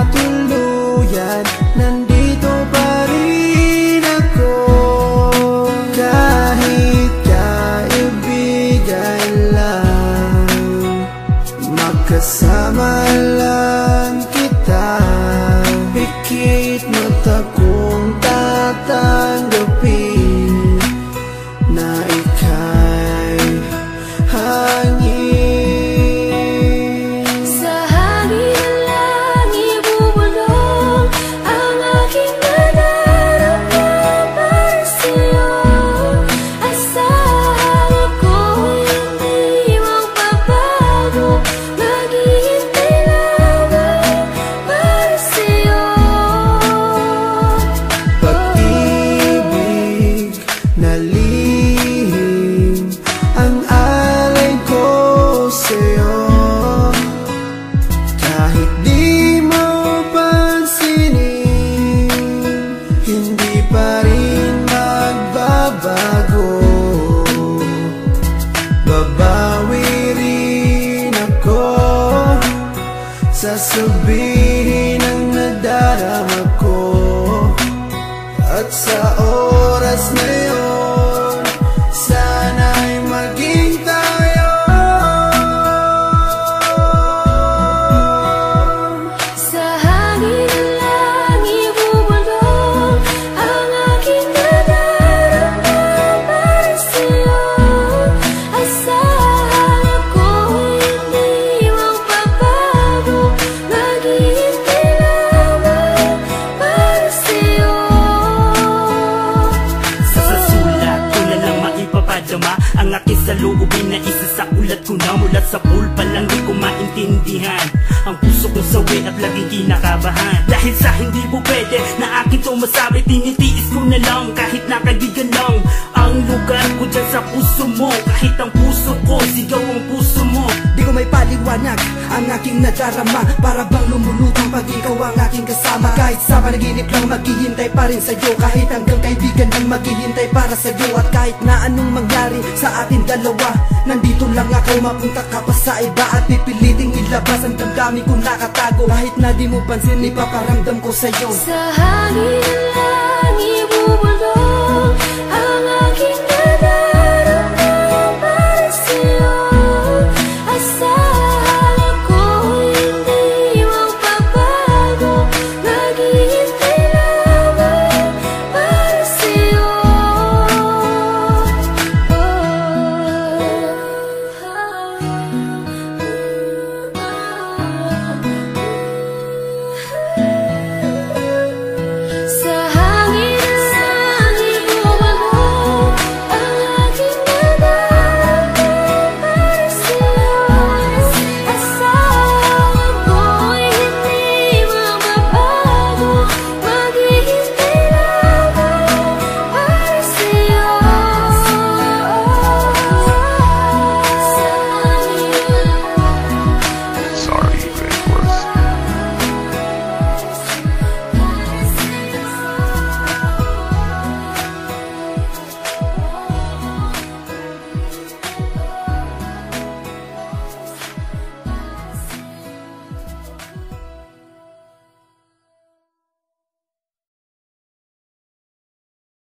tuluyan, nandito pa rin ako. Kahit kaibigan lang, magkasama lang kita. Pikit mata kong tatanggapin na ika'y hangin. Sa hangin na lang ibubulong ang aking nadarama para sa'yo. Asahan ako'y hindi magbabago, maghihintay lamang para sa'yo. Pag-ibig na lihim ang alay ko sa'yo. Kahit di mo pansinin, hindi pa rin magbabago. Babawi rin ako, sasabihin ang nadarama ko. At sa oras na yun, sana'y maging tayo. Sa hangin na lang ibubulong ang aking nadarama para sa'yo. Asahan ako'y hindi magbabago, maghihintay lamang para sa'yo. Sa sulat ko na lang maipapadama ang aking saloobin na isa sa ulat ko na. Mula sa pulpa lang di ko maintindihan ang puso kong sawi at laging kinakabahan. Dahil sa hindi mo pwede na akin to masabi, tinitiis ko na lang kahit na kaibigan lang ang lugar ko dyan sa puso mo. Kahit ang puso ko, sigaw ang puso mo. Di ko may paliwanag ang aking nadarama, para bang lumulutang pag ikaw ang aking kasama. Kahit sa panaginip lang maghihintay pa rin sa'yo, kahit hanggang kaibigan lang maghihintay para sa'yo. At kahit na anong mangyari sa atin dalawa, nandito lang ako, mapunta ka pa sa iba at pipiliting ilabas ang damdamin kong nakatago. Kahit na di mo pansin, ipaparamdam ko sa'yo. Sa hangin na lang